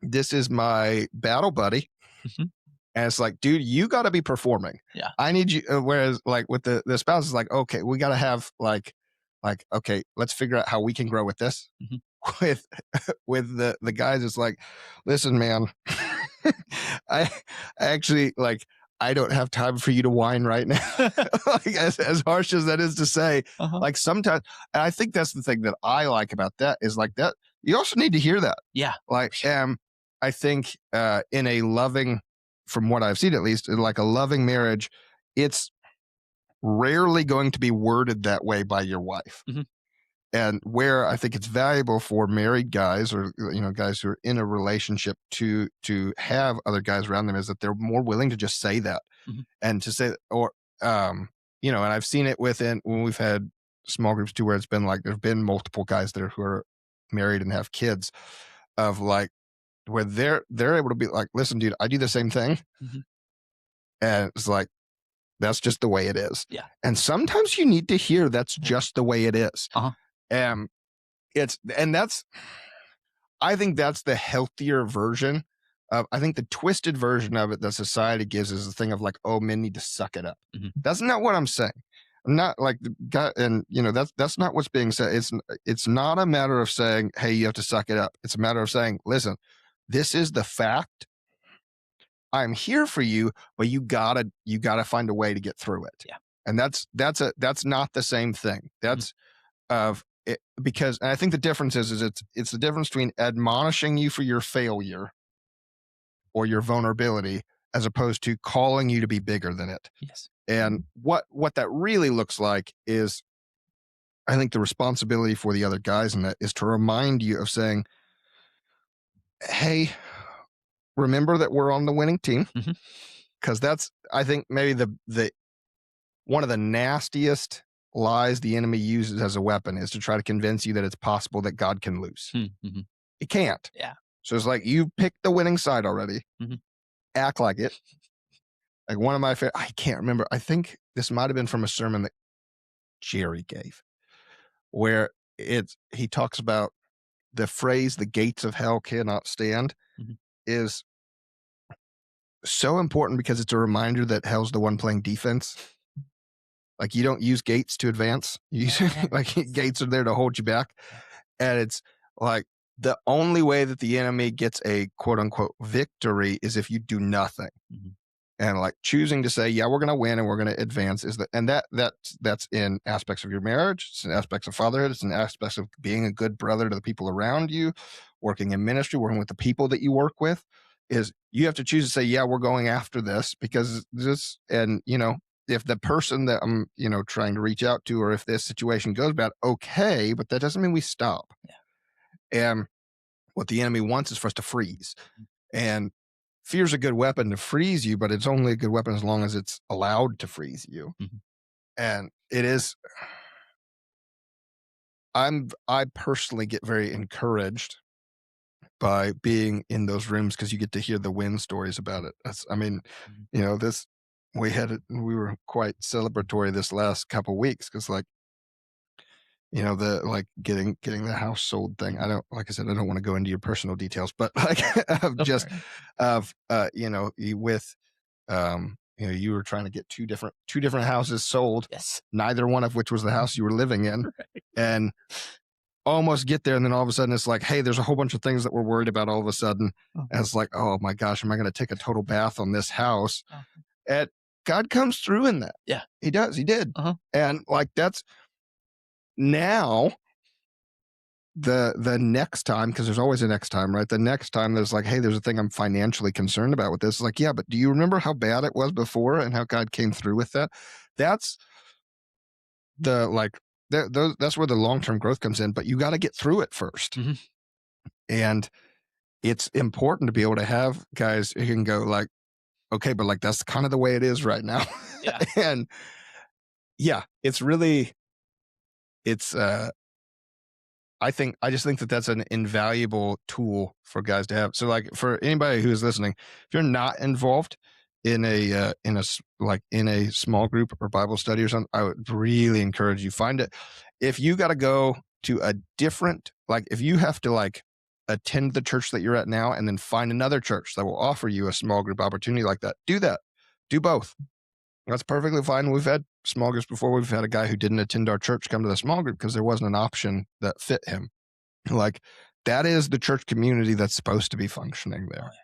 this is my battle buddy. mhm, And it's like, dude, you got to be performing. yeah, I need you. Whereas, like with the spouse, is like, okay, we got to have okay, let's figure out how we can grow with this. mhm, With the guys, it's like, listen, man, I actually like I don't have time for you to whine right now. Like as harsh as that is to say, uh-huh, like sometimes, and I think that's the thing that I like about that is like that you also need to hear that. yeah, Like, I think in a loving, from what I've seen at least, in like a loving marriage, it's rarely going to be worded that way by your wife. mhm, And where I think it's valuable for married guys or guys who are in a relationship to have other guys around them is that they're more willing to just say that mhm, and to say or and I've seen it within when we've had small groups too where it's been like there's been multiple guys there who are married and have kids of like where they're able to be like, listen, dude, I do the same thing. mhm, And it's like, that's just the way it is. yeah, And sometimes you need to hear that's just the way it is. uh-huh, And that's I think that's the healthier version of I think the twisted version of it that society gives is the thing of like, oh, men need to suck it up. mhm, That's not what I'm saying. I'm not like the guy, and that's not what's being said. It's not a matter of saying, hey, you have to suck it up. It's a matter of saying, listen, this is the fact. I'm here for you, but you gotta find a way to get through it. yeah, And that's not the same thing. mhm, That's of because and I think the difference is it's the difference between admonishing you for your failure or your vulnerability as opposed to calling you to be bigger than it. Yes. And what that really looks like is, I think the responsibility for the other guys in that is to remind you of saying, "Hey, remember that we're on the winning team." Mhm. Because that's, I think, maybe the one of the nastiest lies the enemy uses as a weapon is to try to convince you that it's possible that God can lose. Hmm, mhm. It can't. Yeah. So it's like you picked the winning side already. Mhm. Act like it. Like one of my favorite, I can't remember. I think this might have been from a sermon that Jerry gave, where he talks about the phrase "the gates of hell cannot stand" Mhm. is so important because it's a reminder that hell's the one playing defense. Like you don't use gates to advance. You use, like Yes. gates are there to hold you back. Yeah. And it's like the only way that the enemy gets a quote unquote victory is if you do nothing. Mhm. And like choosing to say, yeah, we're going to win and we're going to advance is that, and that's in aspects of your marriage. It's in aspects of fatherhood. It's in aspects of being a good brother to the people around you, working in ministry, working with the people that you work with. Is you have to choose to say, yeah, we're going after this because this, and if the person that I'm, trying to reach out to, or if this situation goes bad, okay, but that doesn't mean we stop. Yeah. And what the enemy wants is for us to freeze. And fear's a good weapon to freeze you, but it's only a good weapon as long as it's allowed to freeze you. Mhm. And it is, I personally get very encouraged by being in those rooms because you get to hear the win stories about it. I mean, Mhm. this, we were quite celebratory this last couple weeks because like, the like getting the house sold thing. I Mhm. don't, like I said, I don't want to go into your personal details, but like of Go for just it. of with you were trying to get two different houses sold, Yes. neither one of which was the house you were living in, Right. and almost get there, and then all of a sudden it's like, hey, there's a whole bunch of things that we're worried about all of a sudden, Oh, and it's like, oh my gosh, am I going to take a total bath on this house? oh. And God comes through in that. Yeah. He does. He did. Uh-huh. And like that's now the next time, because there's always a next time, right? The next time there's like, hey, there's a thing I'm financially concerned about with this. It's like, yeah, but do you remember how bad it was before and how God came through with that? That's the like that's where the long-term growth comes in, but you got to get through it first. Mhm. And it's important to be able to have guys who can go like, okay, but like that's kind of the way it is right now. Yeah. And yeah, it's I just think that that's an invaluable tool for guys to have. So like for anybody who's listening, if you're not involved like in a small group or Bible study or something, I would really encourage you find it. If you got to go to a different, like if you have to like attend the church that you're at now and then find another church that will offer you a small group opportunity like that, do that. Do both. That's perfectly fine. We've had small groups before. We've had a guy who didn't attend our church come to the small group because there wasn't an option that fit him. Like that is the church community that's supposed to be functioning Oh, there. yeah.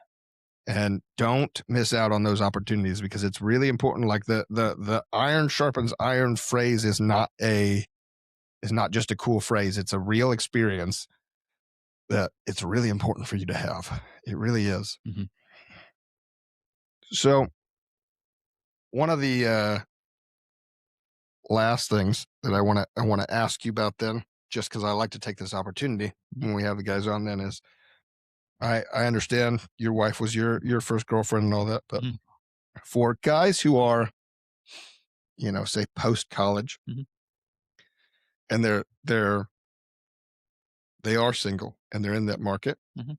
And don't miss out on those opportunities because it's really important. Like the iron sharpens iron phrase is not just a cool phrase. It's a real experience that it's really important for you to have. It really is. Mhm. So one of the last things that I want to ask you about then, just because I like to take this opportunity Mhm. when we have the guys on, then is I understand your wife was your first girlfriend and all that, but Mhm. for guys who are, say post college Mhm. and they are single and they're in that market, Mhm.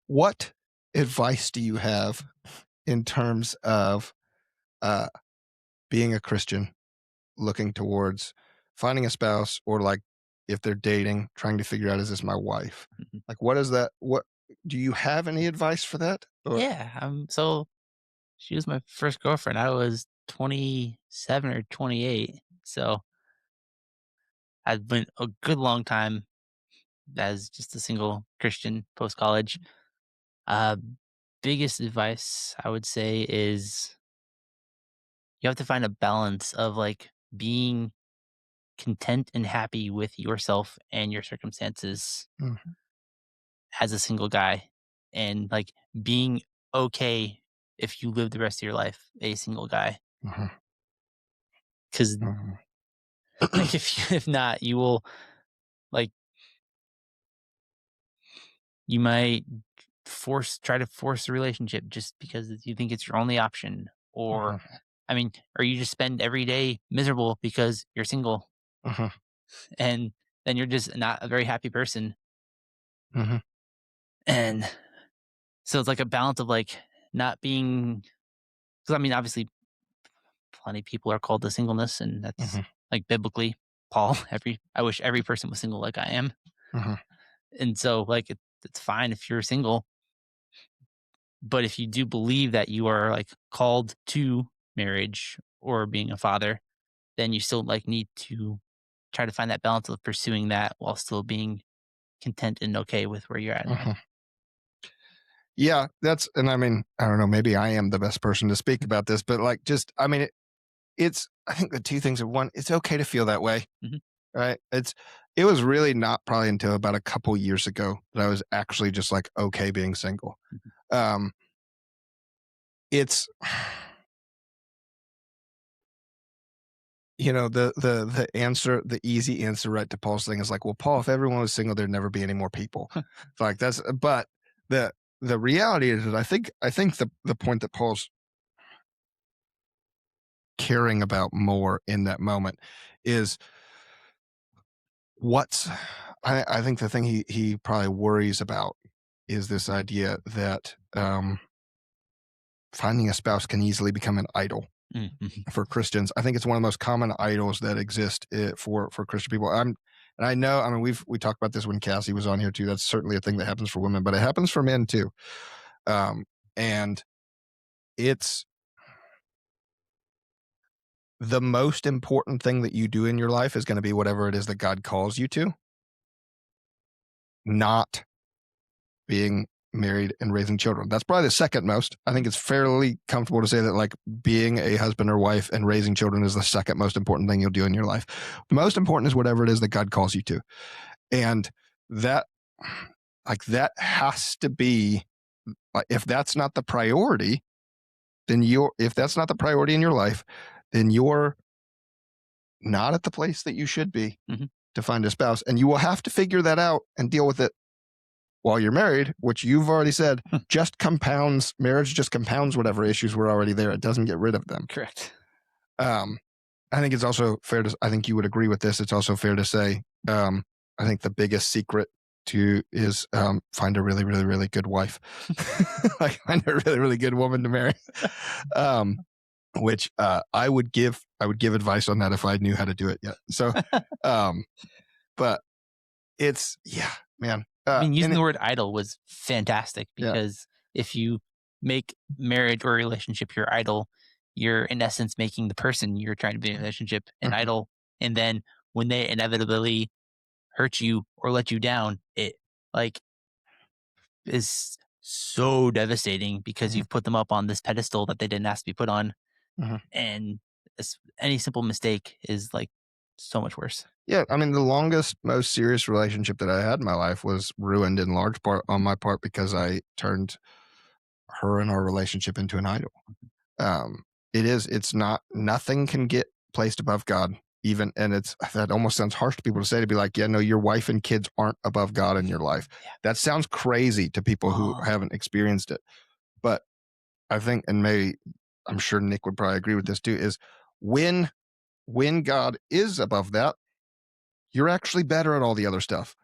what advice do you have in terms of uh, being a Christian, looking towards finding a spouse, or like if they're dating, trying to figure out is this my wife? Mhm. Like, what is that? What do you have any advice for that? Or Yeah. So she was my first girlfriend. I was 27 or 28. So I've been a good long time as just a single Christian post college. Uh, Biggest advice I would say is you have to find a balance of like being content and happy with yourself and your circumstances Mhm, as a single guy, and like being okay if you live the rest of your life a single guy. mhm, Because mhm, like if not, you will like you might try to force a relationship just because you think it's your only option, or mhm, I mean, or you just spend every day miserable because you're single, mhm, and then you're just not a very happy person. mhm, And so it's like a balance of like not being, because I mean, obviously, plenty of people are called to singleness, and that's mhm, like biblically, Paul. I wish every person was single like I am, mhm, and so like it's fine if you're single, but if you do believe that you are like called to marriage or being a father, then you still like need to try to find that balance of pursuing that while still being content and okay with where you're at in life. mhm. Yeah, and I mean, I don't know, maybe I am the best person to speak about this, but like, just, I mean, it's, I think the two things are: one, it's okay to feel that way, Mhm. right? It was really not probably until about a couple years ago that I was actually just like okay being single. Mhm. Um, it's, the answer, the easy answer, right, to Paul's thing is like, well, Paul, if everyone was single, there'd never be any more people. It's like but the the reality is that I think the point that Paul's caring about more in that moment is what's I think the thing he probably worries about is this idea that finding a spouse can easily become an idol Mm, mhm. for Christians. I think it's one of the most common idols that exist for Christian people. And I know, I mean, we talked about this when Cassie was on here too. That's certainly a thing that happens for women, but it happens for men too. Um, and it's the most important thing that you do in your life is going to be whatever it is that God calls you to, not being married and raising children. That's probably the second most. I think it's fairly comfortable to say that like being a husband or wife and raising children is the second most important thing you'll do in your life. The most important is whatever it is that God calls you to. And that that has to be, like, if that's not the priority, then you're if that's not the priority in your life, then you're not at the place that you should be Mhm. to find a spouse. And you will have to figure that out and deal with it while you're married, which you've already said just compounds marriage, just compounds whatever issues were already there. It doesn't get rid of them. Correct. Um, I think it's also fair to, I think you would agree with this. It's also fair to say, I think the biggest secret to is find a really, really, really good wife. Like, find a really, really good woman to marry. Um, which I would give advice on that if I knew how to do it yet. So, um, but it's, yeah, man. I mean, And using the it, word idol was fantastic yeah. because if you make marriage or relationship your idol, you're in essence making the person you're trying to be in a relationship an Mhm, idol. And then when they inevitably hurt you or let you down, it like is so devastating because mhm, you've put them up on this pedestal that they didn't ask to be put on. mhm. And any simple mistake is like so much worse. Yeah, I mean, the longest, most serious relationship that I had in my life was ruined in large part on my part because I turned her and our relationship into an idol. Um, it's not, nothing can get placed above God, even, and that almost sounds harsh to people to say, to be like, yeah, no, your wife and kids aren't above God in your life. Yeah. That sounds crazy to people who Oh. haven't experienced it. But I think, and maybe I'm sure Nick would probably agree with this too, is when when God is above that, you're actually better at all the other stuff.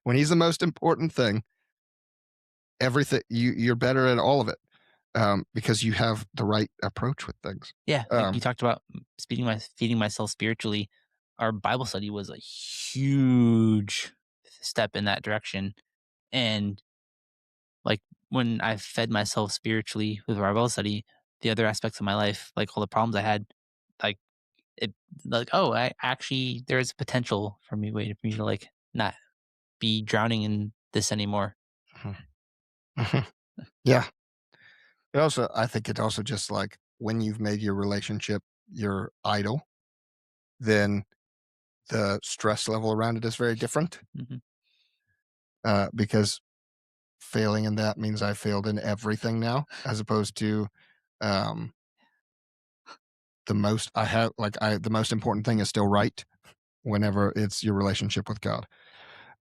When he's the most important thing, everything you're better at all of it, because you have the right approach with things. Yeah, like you Um, talked about feeding myself spiritually. Our Bible study was a huge step in that direction. And like when I fed myself spiritually with our Bible study, the other aspects of my life, like all the problems I had, like it like, oh, I actually there is potential for me to like not be drowning in this anymore. mhm, mhm. Yeah. I think it also just like when you've made your relationship your idol, then the stress level around it is very different. Hmm. Because failing in that means I failed in everything now, as opposed to um, the most I have, the most important thing is still right whenever it's your relationship with God.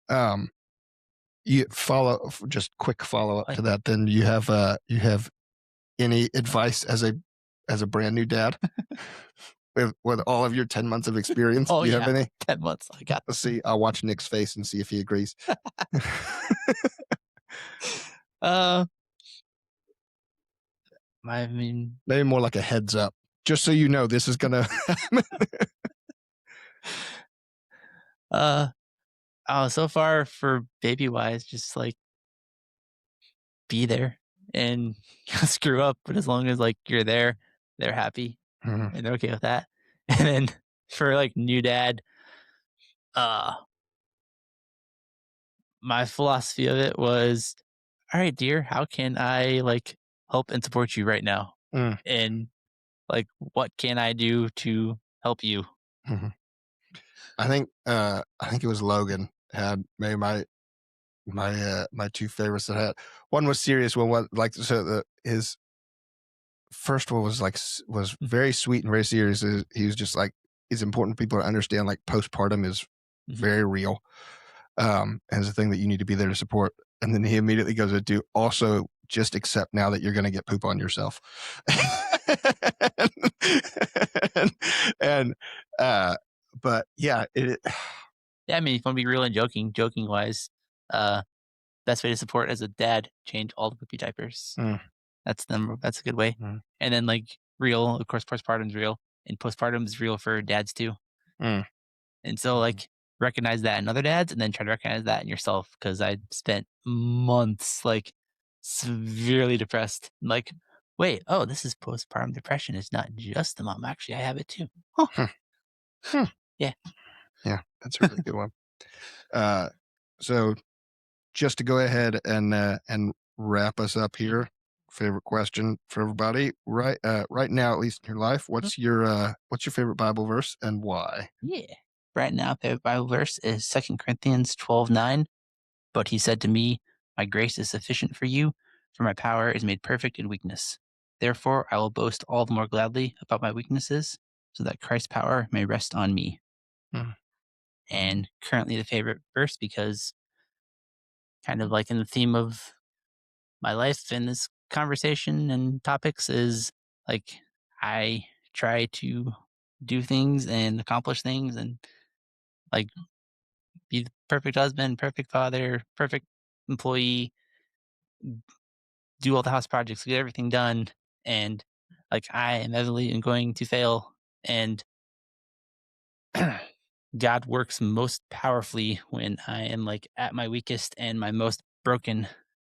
Um, you just quick follow up Oh, to that. Then you have any advice as a brand new dad with all of your 10 months of experience? oh Do you have yeah, any? 10 months. I got Let's this. see. I'll watch Nick's face and see if he agrees. Uh, I mean, Maybe more like a heads up, just so you know this is gonna happen. uh, oh, so far for baby wise, just like be there and screw up, but as long as like you're there, they're happy Mhm, and they're okay with that. And then for like new dad, uh, my philosophy of it was, all right, dear, how can I like help and support you right now? mm, And like, what can I do to help you? mhm. I think it was Logan had maybe my two favorites that had one was serious, one was like so his first one was was very sweet and very serious. He was just like it's important for people to understand like postpartum is Mhm. very real, and it's a thing that you need to be there to support. And then he immediately goes into also just accept now that you're going to get poop on yourself. and, and but yeah, Yeah, I mean, if you want to be real and joking wise, uh, best way to support as a dad, change all the poopy diapers. mm, That's a good way. mm, And then like real, of course, postpartum's real, and postpartum is real for dads too. mm, And so like recognize that in other dads, and then try to recognize that in yourself. Because I spent months like severely depressed. Like, wait, oh, this is postpartum depression. It's not just the mom. Actually, I have it too. Huh? mm, mm. Yeah. Yeah, that's a really good one. Uh, so just to go ahead and wrap us up here, favorite question for everybody, right now, at least in your life, what's your favorite Bible verse and why? Yeah. Right now, favorite Bible verse is 2 Corinthians 12:9. But he said to me, my grace is sufficient for you, for my power is made perfect in weakness. Therefore, I will boast all the more gladly about my weaknesses, so that Christ's power may rest on me. Mm, And currently, the favorite verse, because kind of like in the theme of my life and this conversation and topics, is like I try to do things and accomplish things and like be the perfect husband, perfect father, perfect employee, do all the house projects, get everything done, and like I am evidently going to fail. And God works most powerfully when I am like at my weakest and my most broken.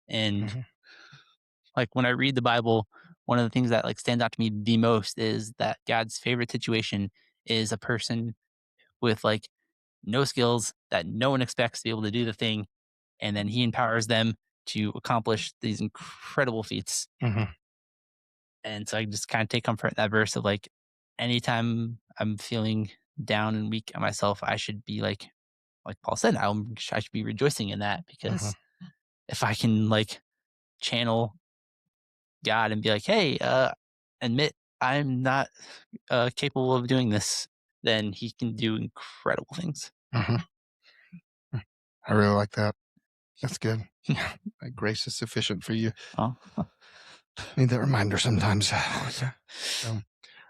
And mhm, like when I read the Bible, one of the things that like stands out to me the most is that God's favorite situation is a person with like no skills that no one expects to be able to do the thing, and then He empowers them to accomplish these incredible feats. mhm, And so I just kind of take comfort in that verse of like, anytime I'm feeling down and weak at myself, I should be like Paul said, I should be rejoicing in that, mhm, because if I can like channel God and be like, hey, admit I'm not capable of doing this, then He can do incredible things. mhm. I really like that. That's good. Yeah, my grace is sufficient for you. Oh, Need that reminder sometimes. oh yeah. So,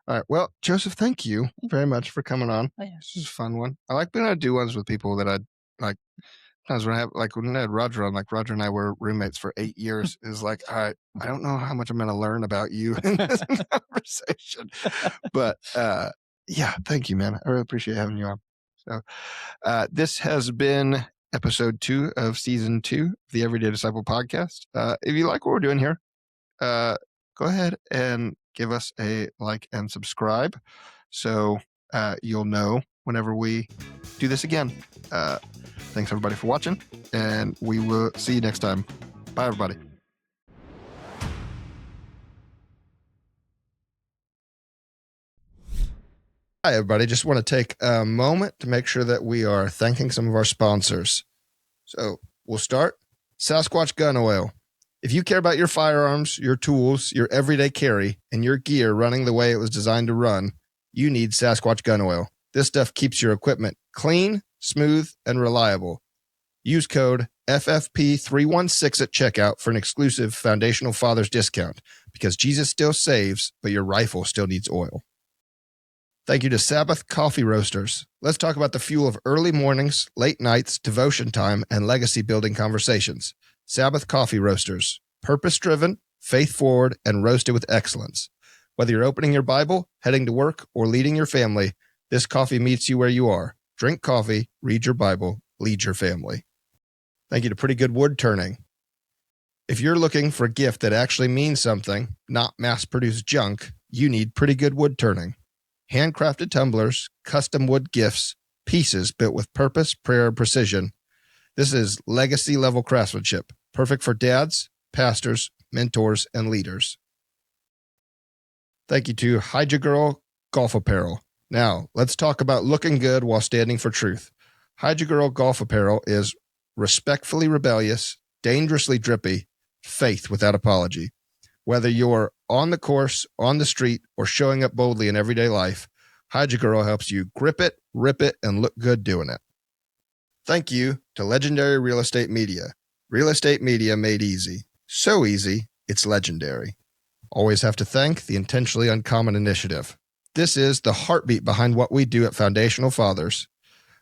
all right. Well, Joseph, thank you very much for coming on. Oh yeah. This is a fun one. I like being able to do ones with people that I like. Sometimes when I had Roger on, like Roger and I were roommates for 8 years, is like, all right, I don't know how much I'm going to learn about you in this conversation, but yeah, thank you, man. I really appreciate having you on. So, this has been episode 2 of season 2 of the Everyday Disciple podcast. If you like what we're doing here, go ahead and give us a like and subscribe so you'll know whenever we do this again. Thanks everybody for watching, and we will see you next time. Bye, everybody. Hi, everybody. Just want to take a moment to make sure that we are thanking some of our sponsors. So we'll start. Sasquatch Gun Oil. If you care about your firearms, your tools, your everyday carry, and your gear running the way it was designed to run, you need Sasquatch Gun Oil. This stuff keeps your equipment clean, smooth, and reliable. Use code FFP316 at checkout for an exclusive Foundational Fathers discount, because Jesus still saves, but your rifle still needs oil. Thank you to Sabbath Coffee Roasters. Let's talk about the fuel of early mornings, late nights, devotion time, and legacy building conversations. Sabbath Coffee Roasters. Purpose driven, faith forward, and roasted with excellence. Whether you're opening your Bible, heading to work, or leading your family, this coffee meets you where you are. Drink coffee, read your Bible, lead your family. Thank you to Pretty Good Wood Turning. If you're looking for a gift that actually means something, not mass-produced junk, you need Pretty Good Wood Turning. Handcrafted tumblers, custom wood gifts, pieces built with purpose, prayer, and precision. This is legacy-level craftsmanship, perfect for dads, pastors, mentors, and leaders. Thank you to Hydra Girl Golf Apparel. Now, let's talk about looking good while standing for truth. Hydra Girl Golf Apparel is respectfully rebellious, dangerously drippy, faith without apology. Whether you're on the course, on the street, or showing up boldly in everyday life, Hydra Girl helps you grip it, rip it, and look good doing it. Thank you to Legendary Real Estate Media. Real estate media made easy. So easy, it's legendary. Always have to thank the Intentionally Uncommon Initiative. This is the heartbeat behind what we do at Foundational Fathers,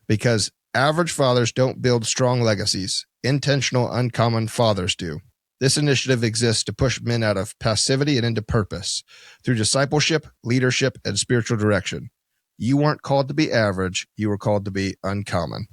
because average fathers don't build strong legacies. Intentional, uncommon fathers do. This initiative exists to push men out of passivity and into purpose through discipleship, leadership, and spiritual direction. You weren't called to be average. You were called to be uncommon.